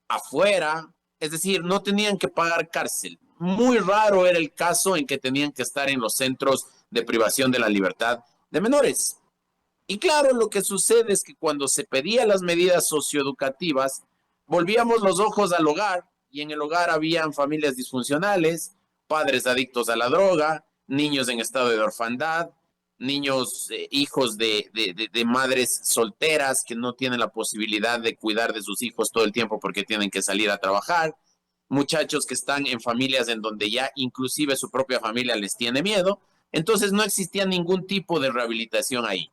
afuera, es decir, no tenían que pagar cárcel. Muy raro era el caso en que tenían que estar en los centros de privación de la libertad de menores. Y claro, lo que sucede es que cuando se pedían las medidas socioeducativas, volvíamos los ojos al hogar y en el hogar habían familias disfuncionales, padres adictos a la droga, niños en estado de orfandad, niños, hijos de madres solteras que no tienen la posibilidad de cuidar de sus hijos todo el tiempo porque tienen que salir a trabajar, muchachos que están en familias en donde ya inclusive su propia familia les tiene miedo, entonces no existía ningún tipo de rehabilitación ahí.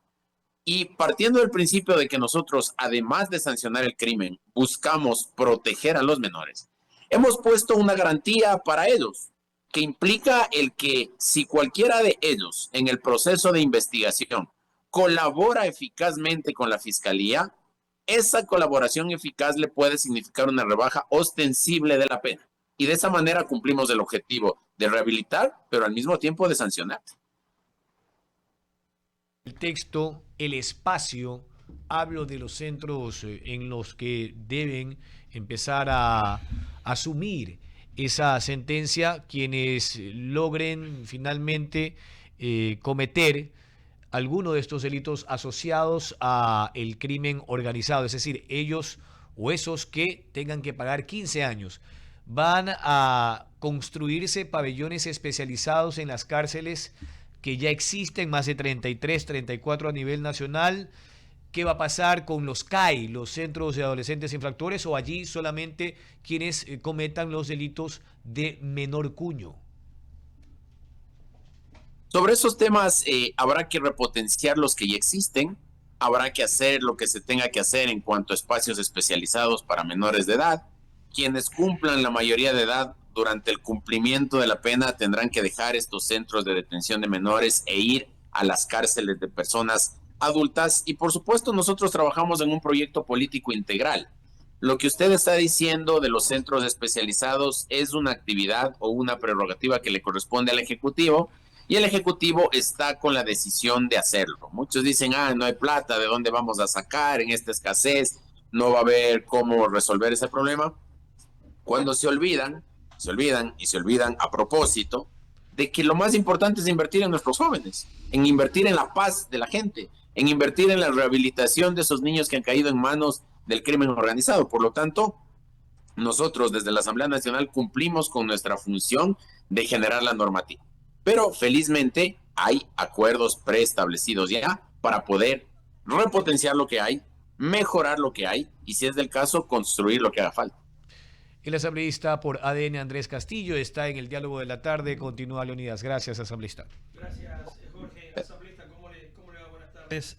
Y partiendo del principio de que nosotros, además de sancionar el crimen, buscamos proteger a los menores, hemos puesto una garantía para ellos, que implica el que si cualquiera de ellos en el proceso de investigación colabora eficazmente con la fiscalía, esa colaboración eficaz le puede significar una rebaja ostensible de la pena. Y de esa manera cumplimos el objetivo de rehabilitar, pero al mismo tiempo de sancionar. El texto, el espacio, hablo de los centros en los que deben empezar a asumir esa sentencia quienes logren finalmente cometer alguno de estos delitos asociados a el crimen organizado, es decir, ellos o esos que tengan que pagar 15 años. Van a construirse pabellones especializados en las cárceles que ya existen, más de 33, 34 a nivel nacional. ¿Qué va a pasar con los CAI, los centros de adolescentes infractores, o allí solamente quienes cometan los delitos de menor cuño? Sobre esos temas habrá que repotenciar los que ya existen, habrá que hacer lo que se tenga que hacer en cuanto a espacios especializados para menores de edad. Quienes cumplan la mayoría de edad durante el cumplimiento de la pena tendrán que dejar estos centros de detención de menores e ir a las cárceles de personas adultas. Y por supuesto nosotros trabajamos en un proyecto político integral. Lo que usted está diciendo de los centros especializados es una actividad o una prerrogativa que le corresponde al Ejecutivo, y el Ejecutivo está con la decisión de hacerlo. Muchos dicen, no hay plata, ¿de dónde vamos a sacar en esta escasez? No va a haber cómo resolver ese problema. Cuando se olvidan y se olvidan a propósito de que lo más importante es invertir en nuestros jóvenes, en invertir en la paz de la gente, en invertir en la rehabilitación de esos niños que han caído en manos del crimen organizado. Por lo tanto, nosotros desde la Asamblea Nacional cumplimos con nuestra función de generar la normativa. Pero felizmente hay acuerdos preestablecidos ya para poder repotenciar lo que hay, mejorar lo que hay y, si es del caso, construir lo que haga falta. El asambleísta por ADN, Andrés Castillo, está en el diálogo de la tarde. Continúa Leonidas. Gracias, asambleísta. Gracias, Jorge. Asambleísta, ¿cómo le va? Buenas tardes.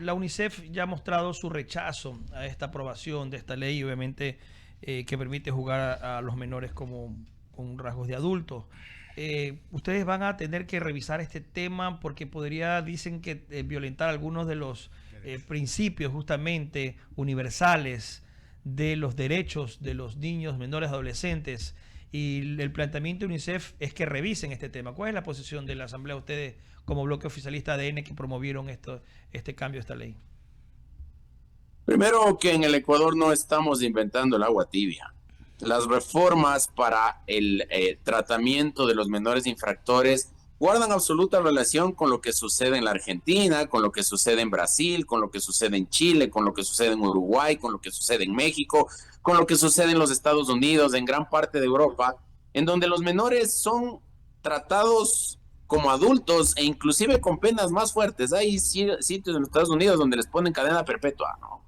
La UNICEF ya ha mostrado su rechazo a esta aprobación de esta ley, obviamente, que permite jugar a los menores como con rasgos de adultos. Ustedes van a tener que revisar este tema porque podría, dicen que violentar algunos de los principios justamente universales de los derechos de los niños, menores, adolescentes, y el planteamiento de UNICEF es que revisen este tema. ¿Cuál es la posición de la Asamblea, ustedes como bloque oficialista ADN que promovieron este cambio de esta ley? Primero, que en el Ecuador no estamos inventando el agua tibia. Las reformas para el tratamiento de los menores infractores guardan absoluta relación con lo que sucede en la Argentina, con lo que sucede en Brasil, con lo que sucede en Chile, con lo que sucede en Uruguay, con lo que sucede en México, con lo que sucede en los Estados Unidos, en gran parte de Europa, en donde los menores son tratados como adultos e inclusive con penas más fuertes. Hay sitios en los Estados Unidos donde les ponen cadena perpetua, ¿no?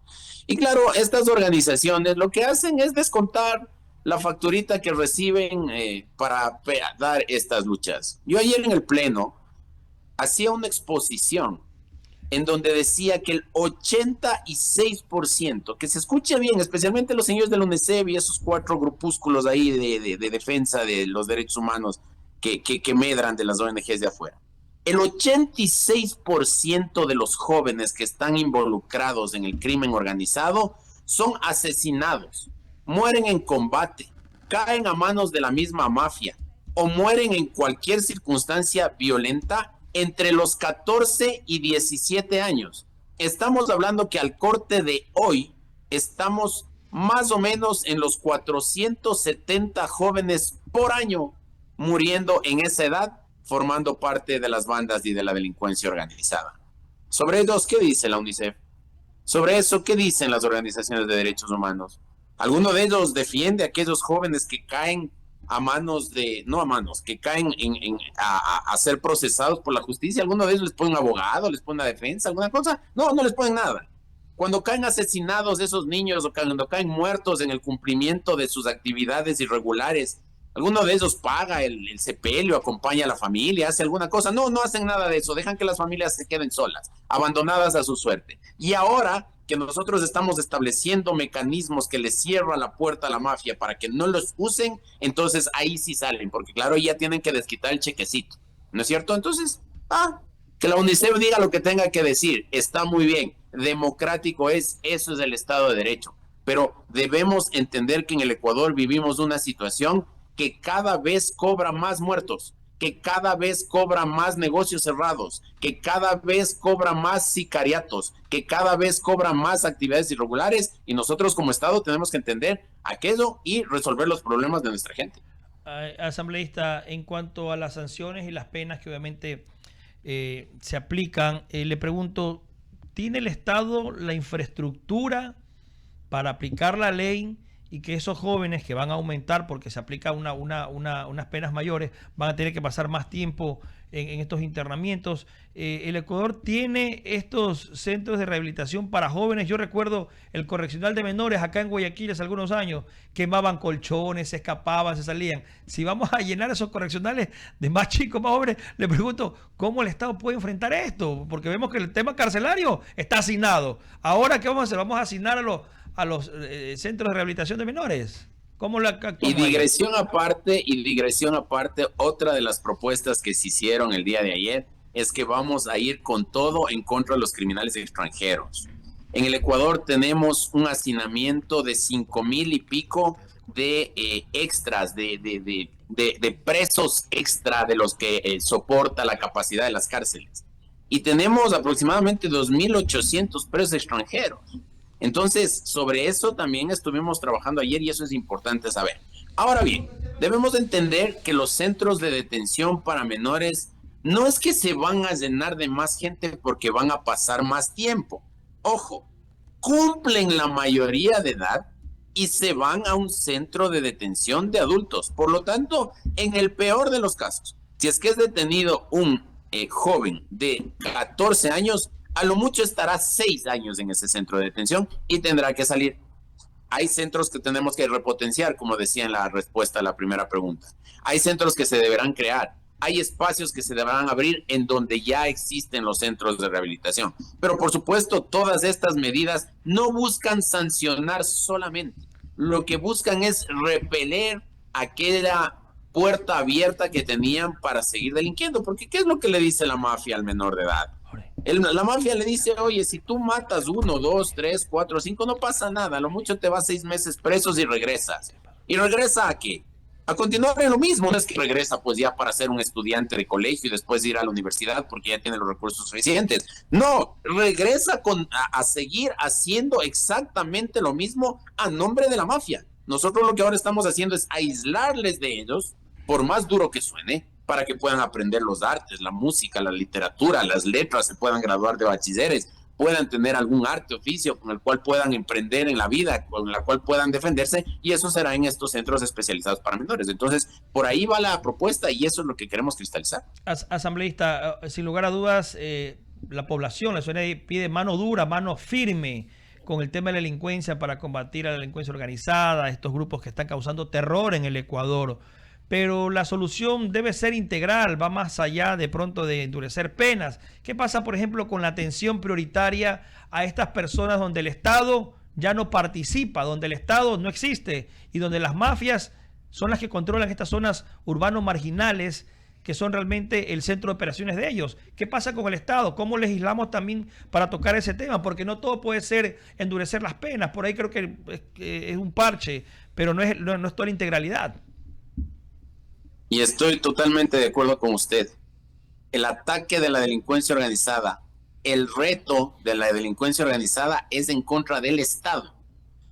Y claro, estas organizaciones lo que hacen es descontar la facturita que reciben para dar estas luchas. Yo ayer en el Pleno hacía una exposición en donde decía que el 86%, que se escuche bien, especialmente los señores de la UNICEF y esos 4 grupúsculos ahí de defensa de los derechos humanos que medran de las ONGs de afuera, el 86% de los jóvenes que están involucrados en el crimen organizado son asesinados, mueren en combate, caen a manos de la misma mafia o mueren en cualquier circunstancia violenta entre los 14 y 17 años. Estamos hablando que al corte de hoy estamos más o menos en los 470 jóvenes por año muriendo en esa edad, formando parte de las bandas y de la delincuencia organizada. Sobre ellos, ¿qué dice la UNICEF? Sobre eso, ¿qué dicen las organizaciones de derechos humanos? ¿Alguno de ellos defiende a aquellos jóvenes que caen a manos de, no a manos, que caen a ser procesados por la justicia? ¿Alguno de ellos les pone un abogado, les pone una defensa, alguna cosa? No, no les ponen nada. Cuando caen asesinados esos niños o cuando caen muertos en el cumplimiento de sus actividades irregulares, ¿alguno de ellos paga el sepelio, acompaña a la familia, hace alguna cosa? No, no hacen nada de eso, dejan que las familias se queden solas, abandonadas a su suerte. Y ahora que nosotros estamos estableciendo mecanismos que les cierran la puerta a la mafia para que no los usen, entonces ahí sí salen, porque claro, ya tienen que desquitar el chequecito, ¿no es cierto? Entonces, que la UNICEF diga lo que tenga que decir, está muy bien, democrático es, eso es el Estado de Derecho, pero debemos entender que en el Ecuador vivimos una situación que cada vez cobra más muertos, que cada vez cobra más negocios cerrados, que cada vez cobra más sicariatos, que cada vez cobra más actividades irregulares, y nosotros como Estado tenemos que entender aquello y resolver los problemas de nuestra gente. Asambleísta, en cuanto a las sanciones y las penas que obviamente se aplican, le pregunto, ¿tiene el Estado la infraestructura para aplicar la ley y que esos jóvenes que van a aumentar porque se aplica unas penas mayores van a tener que pasar más tiempo en estos internamientos? El Ecuador tiene estos centros de rehabilitación para jóvenes. Yo recuerdo el correccional de menores acá en Guayaquil hace algunos años, quemaban colchones, se escapaban, se salían. Si vamos a llenar esos correccionales de más chicos, más jóvenes, le pregunto, ¿cómo el Estado puede enfrentar esto? Porque vemos que el tema carcelario está asignado. Ahora, ¿qué vamos a hacer? ¿Vamos a asignar a los centros de rehabilitación de menores? ¿Cómo la y digresión aparte, otra de las propuestas que se hicieron el día de ayer es que vamos a ir con todo en contra de los criminales extranjeros. En el Ecuador tenemos un hacinamiento de 5,000 y pico de extras, de presos extra de los que soporta la capacidad de las cárceles. Y tenemos aproximadamente 2,800 presos extranjeros. Entonces, sobre eso también estuvimos trabajando ayer y eso es importante saber. Ahora bien, debemos entender que los centros de detención para menores no es que se van a llenar de más gente porque van a pasar más tiempo. Ojo, cumplen la mayoría de edad y se van a un centro de detención de adultos. Por lo tanto, en el peor de los casos, si es que es detenido un joven de 14 años, a lo mucho estará 6 años en ese centro de detención y tendrá que salir. Hay centros que tenemos que repotenciar, como decía en la respuesta a la primera pregunta. Hay centros que se deberán crear. Hay espacios que se deberán abrir en donde ya existen los centros de rehabilitación. Pero por supuesto, todas estas medidas no buscan sancionar solamente. Lo que buscan es repeler aquella puerta abierta que tenían para seguir delinquiendo. Porque ¿qué es lo que le dice la mafia al menor de edad? La mafia le dice, oye, si tú matas 1, 2, 3, 4, 5, no pasa nada. A lo mucho te vas 6 meses presos y regresas. ¿Y regresa a qué? A continuar en lo mismo. No es que regresa pues ya para ser un estudiante de colegio y después ir a la universidad porque ya tiene los recursos suficientes. No, regresa a seguir haciendo exactamente lo mismo a nombre de la mafia. Nosotros lo que ahora estamos haciendo es aislarles de ellos, por más duro que suene, para que puedan aprender los artes, la música, la literatura, las letras, se puedan graduar de bachilleres, puedan tener algún arte, oficio con el cual puedan emprender en la vida, con la cual puedan defenderse, y eso será en estos centros especializados para menores. Entonces, por ahí va la propuesta y eso es lo que queremos cristalizar. Asambleísta, sin lugar a dudas, la población, la ciudadanía pide mano dura, mano firme con el tema de la delincuencia para combatir a la delincuencia organizada, estos grupos que están causando terror en el Ecuador. Pero la solución debe ser integral, va más allá de pronto de endurecer penas. ¿Qué pasa, por ejemplo, con la atención prioritaria a estas personas donde el Estado ya no participa, donde el Estado no existe y donde las mafias son las que controlan estas zonas urbanos marginales que son realmente el centro de operaciones de ellos? ¿Qué pasa con el Estado? ¿Cómo legislamos también para tocar ese tema? Porque no todo puede ser endurecer las penas. Por ahí creo que es un parche, pero no es toda la integralidad. Y estoy totalmente de acuerdo con usted. El ataque de la delincuencia organizada, el reto de la delincuencia organizada es en contra del Estado.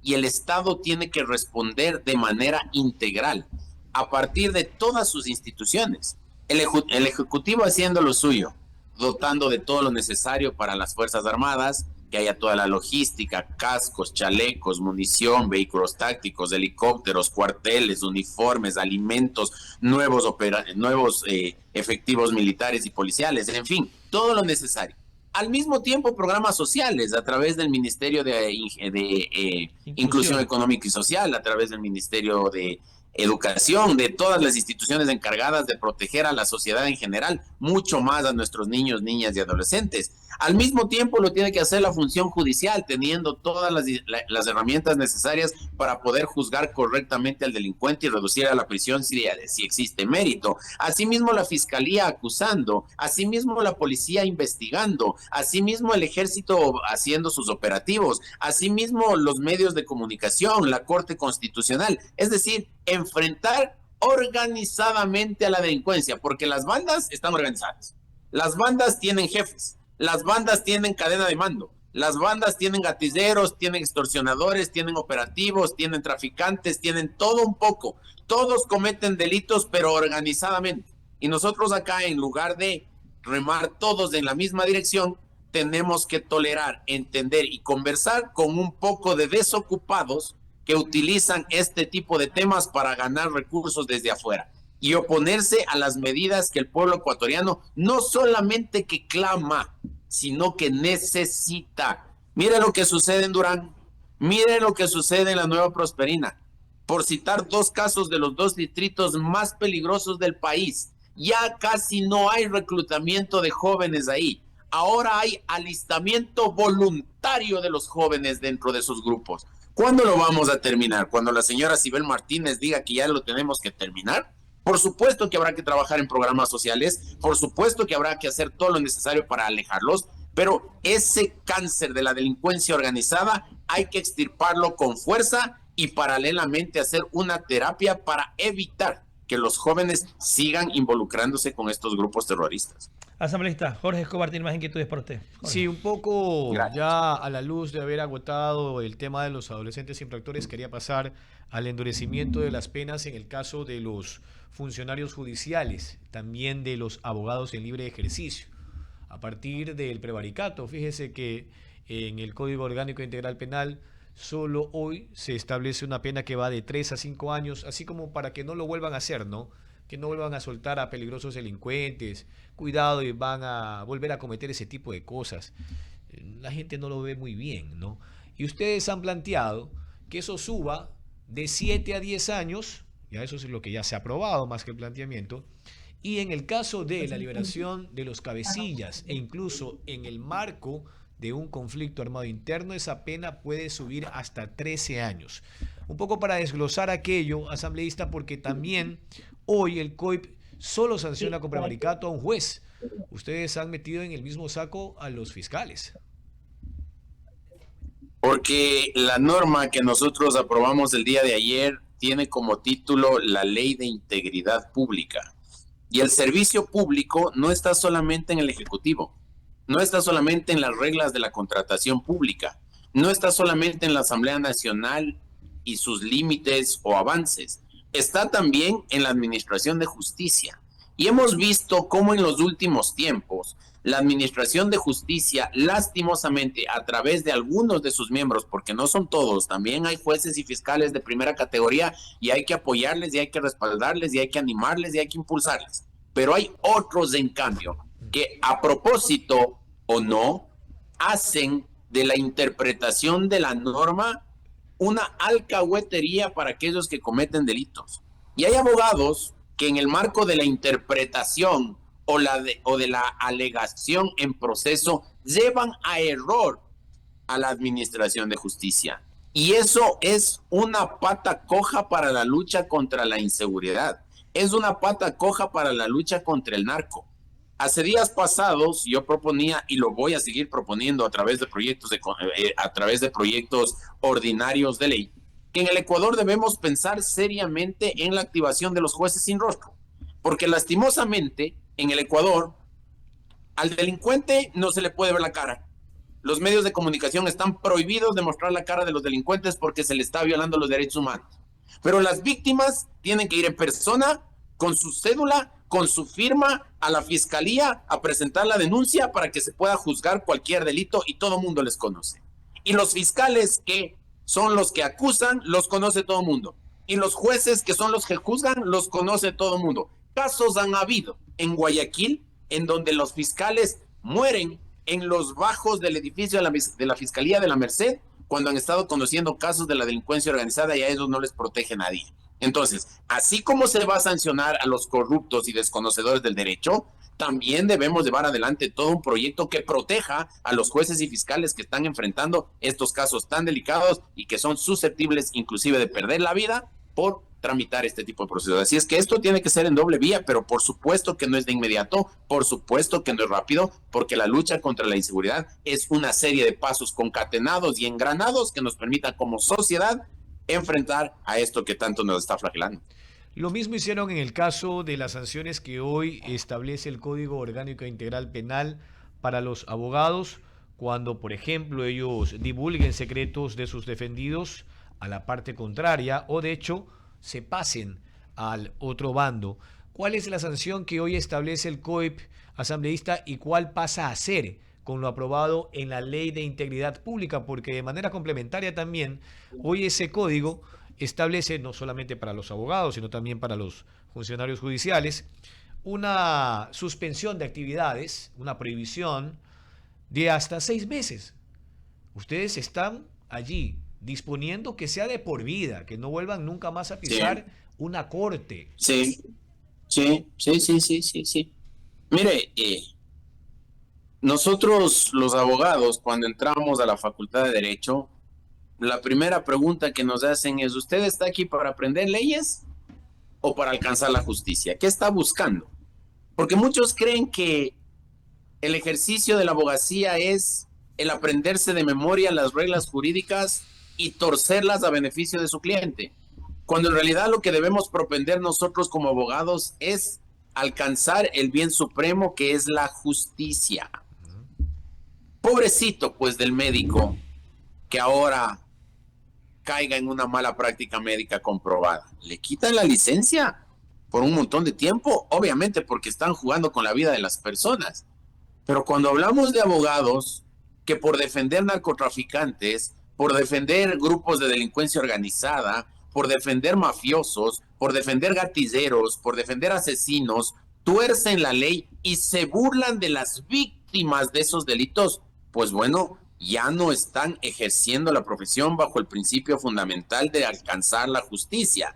y el Estado tiene que responder de manera integral a partir de todas sus instituciones. El Ejecutivo haciendo lo suyo, dotando de todo lo necesario para las Fuerzas Armadas, que haya toda la logística, cascos, chalecos, munición, vehículos tácticos, helicópteros, cuarteles, uniformes, alimentos, nuevos efectivos militares y policiales, en fin, todo lo necesario. Al mismo tiempo, programas sociales a través del Ministerio de Inclusión Económica y Social, a través del Ministerio de Educación, de todas las instituciones encargadas de proteger a la sociedad en general, mucho más a nuestros niños, niñas y adolescentes. Al mismo tiempo lo tiene que hacer la función judicial, teniendo todas las herramientas necesarias para poder juzgar correctamente al delincuente y reducir a la prisión si existe mérito. Asimismo la fiscalía acusando, asimismo la policía investigando, asimismo el ejército haciendo sus operativos, asimismo los medios de comunicación, la Corte Constitucional, es decir, enfrentar organizadamente a la delincuencia, porque las bandas están organizadas, las bandas tienen jefes, las bandas tienen cadena de mando, las bandas tienen gatilleros, tienen extorsionadores, tienen operativos, tienen traficantes, tienen todo un poco. Todos cometen delitos, pero organizadamente. Y nosotros acá, en lugar de remar todos en la misma dirección, tenemos que tolerar, entender y conversar con un poco de desocupados que utilizan este tipo de temas para ganar recursos desde afuera y oponerse a las medidas que el pueblo ecuatoriano no solamente que clama, sino que necesita. Mire lo que sucede en Durán, mire lo que sucede en la Nueva Prosperina, por citar dos casos de los dos distritos más peligrosos del país. Ya casi no hay reclutamiento de jóvenes ahí. Ahora hay alistamiento voluntario de los jóvenes dentro de esos grupos. ¿Cuándo lo vamos a terminar? ¿Cuando la señora Sibel Martínez diga que ya lo tenemos que terminar? Por supuesto que habrá que trabajar en programas sociales, por supuesto que habrá que hacer todo lo necesario para alejarlos, pero ese cáncer de la delincuencia organizada hay que extirparlo con fuerza y paralelamente hacer una terapia para evitar que los jóvenes sigan involucrándose con estos grupos terroristas. Asambleísta Jorge Escobar tiene más inquietudes para usted. Jorge. Sí, un poco. Gracias. Ya a la luz de haber agotado el tema de los adolescentes infractores, quería pasar al endurecimiento de las penas en el caso de los funcionarios judiciales, también de los abogados en libre ejercicio. A partir del prevaricato, fíjese que en el Código Orgánico Integral Penal solo hoy se establece una pena que va de 3 a 5 años, así como para que no lo vuelvan a hacer, ¿no? Que no vuelvan a soltar a peligrosos delincuentes, cuidado y van a volver a cometer ese tipo de cosas. La gente no lo ve muy bien, ¿no? Y ustedes han planteado que eso suba de 7 a 10 años, ya eso es lo que ya se ha aprobado más que el planteamiento, y en el caso de la liberación de los cabecillas e incluso en el marco de un conflicto armado interno, esa pena puede subir hasta 13 años. Un poco para desglosar aquello, asambleísta, porque también hoy el COIP solo sanciona con prevaricato a un juez. Ustedes han metido en el mismo saco a los fiscales. Porque la norma que nosotros aprobamos el día de ayer tiene como título la Ley de Integridad Pública. Y el servicio público no está solamente en el Ejecutivo, no está solamente en las reglas de la contratación pública, no está solamente en la Asamblea Nacional y sus límites o avances, está también en la Administración de Justicia. Y hemos visto cómo en los últimos tiempos la Administración de Justicia, lastimosamente, a través de algunos de sus miembros, porque no son todos, también hay jueces y fiscales de primera categoría y hay que apoyarles y hay que respaldarles y hay que animarles y hay que impulsarles. Pero hay otros, en cambio, que a propósito o no, hacen de la interpretación de la norma una alcahuetería para aquellos que cometen delitos. Y hay abogados que en el marco de la interpretación o de la alegación en proceso llevan a error a la Administración de Justicia. Y eso es una pata coja para la lucha contra la inseguridad. Es una pata coja para la lucha contra el narco. Hace días pasados yo proponía, y lo voy a seguir proponiendo a través de proyectos ordinarios de ley, que en el Ecuador debemos pensar seriamente en la activación de los jueces sin rostro, porque lastimosamente en el Ecuador al delincuente no se le puede ver la cara, los medios de comunicación están prohibidos de mostrar la cara de los delincuentes porque se les está violando los derechos humanos. Pero las víctimas tienen que ir en persona, con su cédula, con su firma, a la fiscalía a presentar la denuncia para que se pueda juzgar cualquier delito y todo el mundo les conoce. Y los fiscales, que son los que acusan, los conoce todo el mundo. Y los jueces, que son los que juzgan, los conoce todo el mundo. Casos han habido en Guayaquil en donde los fiscales mueren en los bajos del edificio de la Fiscalía de la Merced cuando han estado conociendo casos de la delincuencia organizada y a ellos no les protege nadie. Entonces, así como se va a sancionar a los corruptos y desconocedores del derecho, también debemos llevar adelante todo un proyecto que proteja a los jueces y fiscales que están enfrentando estos casos tan delicados y que son susceptibles inclusive de perder la vida por tramitar este tipo de procesos. Así es que esto tiene que ser en doble vía, pero por supuesto que no es de inmediato, por supuesto que no es rápido, porque la lucha contra la inseguridad es una serie de pasos concatenados y engranados que nos permitan como sociedad enfrentar a esto que tanto nos está flagelando. Lo mismo hicieron en el caso de las sanciones que hoy establece el Código Orgánico Integral Penal para los abogados cuando, por ejemplo, ellos divulguen secretos de sus defendidos a la parte contraria o, de hecho, se pasen al otro bando. ¿Cuál es la sanción que hoy establece el COIP asambleísta y cuál pasa a ser con lo aprobado en la Ley de Integridad Pública? Porque de manera complementaria también, hoy ese código establece, no solamente para los abogados, sino también para los funcionarios judiciales, una suspensión de actividades, una prohibición de hasta 6 meses. Ustedes están allí disponiendo que sea de por vida, que no vuelvan nunca más a pisar una corte. Sí. Mire, nosotros los abogados, cuando entramos a la Facultad de Derecho, la primera pregunta que nos hacen es: ¿usted está aquí para aprender leyes o para alcanzar la justicia? ¿Qué está buscando? Porque muchos creen que el ejercicio de la abogacía es el aprenderse de memoria las reglas jurídicas y torcerlas a beneficio de su cliente, cuando en realidad lo que debemos propender nosotros como abogados es alcanzar el bien supremo, que es la justicia. Pobrecito, pues, del médico que ahora caiga en una mala práctica médica comprobada. Le quitan la licencia por un montón de tiempo, obviamente porque están jugando con la vida de las personas. Pero cuando hablamos de abogados que por defender narcotraficantes, por defender grupos de delincuencia organizada, por defender mafiosos, por defender gatilleros, por defender asesinos, tuercen la ley y se burlan de las víctimas de esos delitos, pues bueno, ya no están ejerciendo la profesión bajo el principio fundamental de alcanzar la justicia.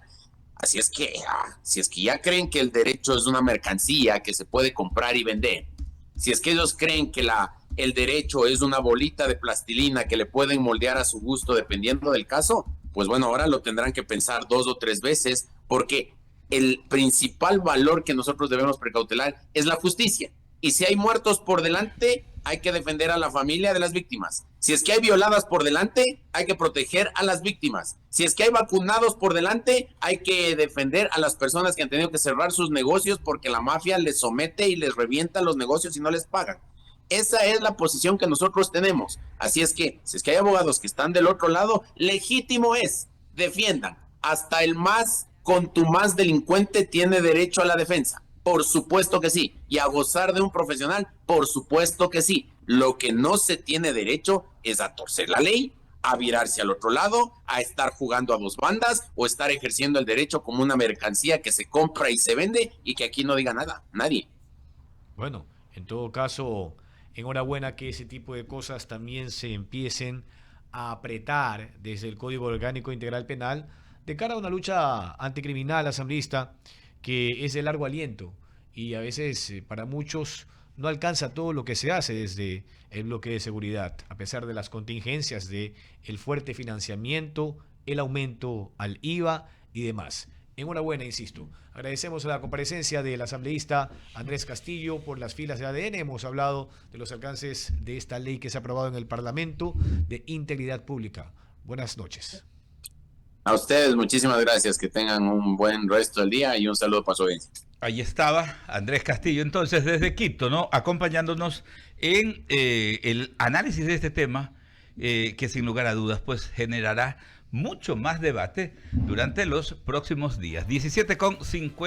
Así es que, si es que ya creen que el derecho es una mercancía que se puede comprar y vender, si es que ellos creen que el derecho es una bolita de plastilina que le pueden moldear a su gusto dependiendo del caso, pues bueno, ahora lo tendrán que pensar 2 o 3 veces, porque el principal valor que nosotros debemos precautelar es la justicia. Y si hay muertos por delante, hay que defender a la familia de las víctimas. Si es que hay violadas por delante, hay que proteger a las víctimas. Si es que hay vacunados por delante, hay que defender a las personas que han tenido que cerrar sus negocios porque la mafia les somete y les revienta los negocios y no les pagan. Esa es la posición que nosotros tenemos. Así es que, si es que hay abogados que están del otro lado, legítimo es, defiendan. Hasta el más contumaz delincuente tiene derecho a la defensa. Por supuesto que sí. Y a gozar de un profesional, por supuesto que sí. Lo que no se tiene derecho es a torcer la ley, a virarse al otro lado, a estar jugando a 2 bandas o estar ejerciendo el derecho como una mercancía que se compra y se vende y que aquí no diga nada, nadie. Bueno, en todo caso, enhorabuena que ese tipo de cosas también se empiecen a apretar desde el Código Orgánico Integral Penal de cara a una lucha anticriminal asambleísta que es de largo aliento y a veces para muchos no alcanza todo lo que se hace desde el bloque de seguridad, a pesar de las contingencias de el fuerte financiamiento, el aumento al IVA y demás. Enhorabuena, insisto. Agradecemos la comparecencia del asambleísta Andrés Castillo por las filas de ADN. Hemos hablado de los alcances de esta ley que se ha aprobado en el Parlamento de Integridad Pública. Buenas noches. A ustedes, muchísimas gracias. Que tengan un buen resto del día y un saludo para su audiencia. Ahí estaba Andrés Castillo, entonces desde Quito, ¿no? Acompañándonos en el análisis de este tema, que sin lugar a dudas, pues generará mucho más debate durante los próximos días. 17:50.